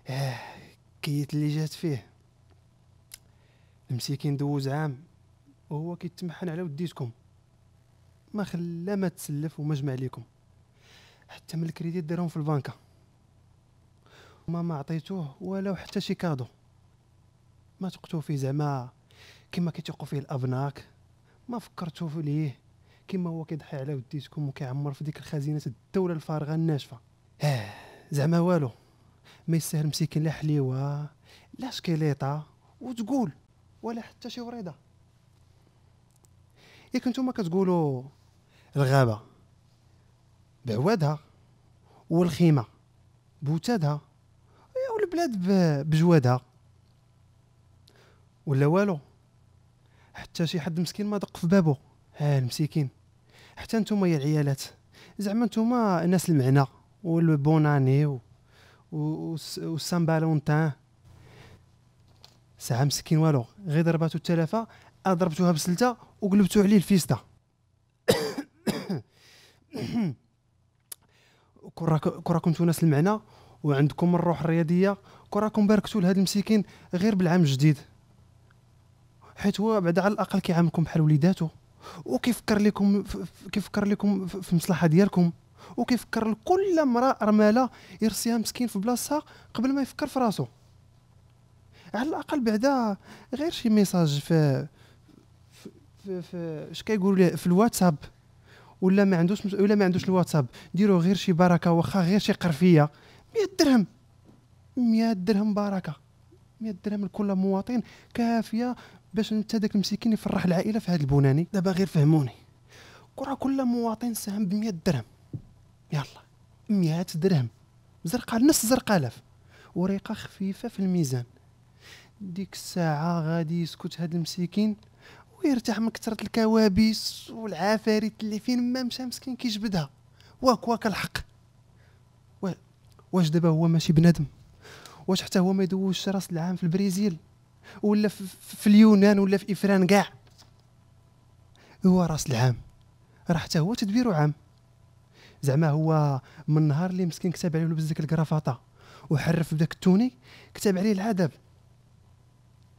آه، كيت اللي جات فيه. المسكين دوز عام وهو كيتمحن على وديتكم، ما خلا ما تسلف وما جمع ليكم، حتى من الكريديت دارهم في البنكه وما عطيتوه ولا حتى شي كادو. ما تقتو فيه زعما كما كيتيقوا فيه الابناك، ما فكرتو ليه كما هو كيضحي على وديتكم وكيعمر في ديك الخزينه الدوله الفارغه الناشفه. زعما والو ما يستاهل مسكين لا حليوه لا شكيليطه وتقول ولا حتى شي وريضه. ياك نتوما كتقولوا الغابه بعوادها والخيمه بوتادها والبلاد بجوادها، ولا والو حتى شي حد مسكين ما دق في بابو. المسكين حتى نتوما يا العيالات، زعما نتوما الناس المعنى والبوناني والسامبالونتان، ساعه مسكين والو غير ضرباتو التلافه، ضربتوها بسلته وقلبتو عليه الفيستا. كراكم نتو ناس المعنى وعندكم الروح الرياضيه، كراكم باركتوا لهذا المسكين غير بالعام الجديد، حيت هو بعد على الاقل كيعاملكم بحال وليداتو، وكيفكر لكم في المصلحه ديالكم، وكيفكر لكل امراه رماله يرسيها مسكين في بلاصتها قبل ما يفكر في راسو. على الاقل بعدا غير شي ميساج في اش كيقولوا في الواتساب، ولا ما عندوش الواتساب، ديروا غير شي بركه، واخا غير شي قرفيه، 100 درهم 100 درهم بركه، 100 درهم لكل مواطن كافيه باش انت داك المسكين يفرح العائله في هذا البناني. دابا غير فهموني، كل مواطن ساهم ب 100 درهم، يلا 100 درهم زرقاء نص زرقالاف، وريقه خفيفه في الميزان. ديك الساعه غادي يسكت هذا المسكين ويرتاح من كثرة الكوابيس والعفاريت اللي فين ما مشى مسكين كيجبدها. واك الحق. واش دابا هو ماشي بنادم؟ واش حتى هو ما يدوزش راس العام في البرازيل ولا في اليونان ولا في افران كاع؟ هو راس العام راه حتى هو تدبيرو عام. زعما هو من النهار اللي مسكين كتب عليه لبس ديك الكرافطه وحرف بداك التوني كتب عليه العذاب.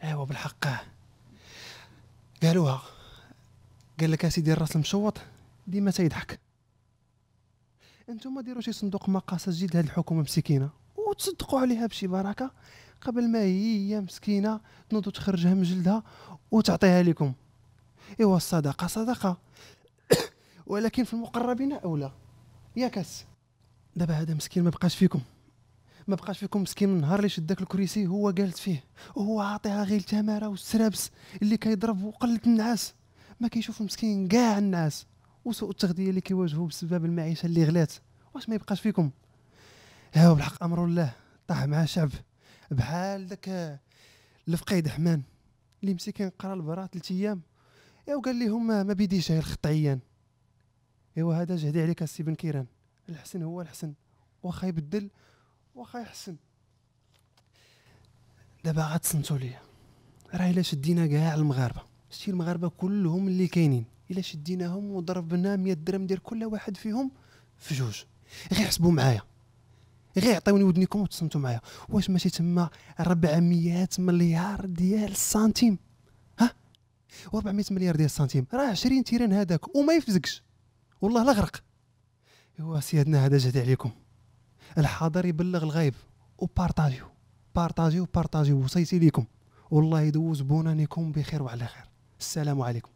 ايوا بالحق قالوها، قال لك اسيدي الراس المشوط ديما تيضحك. انتم ديروا شي صندوق مقاصد جديد لهاد الحكومه مسكينه وتصدقوا عليها بشي بركه قبل ما هي مسكينه تنوض تخرجها من جلدها وتعطيها لكم. ايوا الصدقه صدقه ولكن في المقربين اولى. يا كاس دابا هذا مسكين ما بقاش فيكم مسكين. من النهار اللي شد داك الكريسي هو جالس فيه وهو عاطيها غير التماره والسرابس اللي كيضرب وقله النعاس، ما كيشوف مسكين كاع الناس وسوء التغذيه اللي كيواجهوا بسبب المعيشه اللي غلات. واش ما يبقاش فيكم؟ ها بالحق امر الله طاح مع شعب بحال داك الفقيد حمان اللي مسكين قرا البرا 3 ايام وقال لهم ما بيديش الخط عيان. ايوا هذا جهدي عليك السي بن كيران، الحسن هو الحسن، واخا يبدل واخا يحسن. دابا غتصنتوا ليا، راه الا شدينا كاع المغاربه، شتي المغاربه كلهم اللي كاينين، الا شديناهم وضربنا 100 درهم ديال كل واحد فيهم في جوج، غير حسبوا معايا، غير عطيوني ودنيكم وتصنتوا معايا. واش ماشي تما 400 مليار ديال السنتيم؟ ها 400 مليار ديال السنتيم راه 20 تيران هذاك وما يفزقش والله لا غرق. ايوا سيادنا هذا جهد عليكم، الحاضر يبلغ الغايب، وبارطاجيو وصيتي ليكم، والله يدوز بونانيكم بخير وعلى خير. السلام عليكم.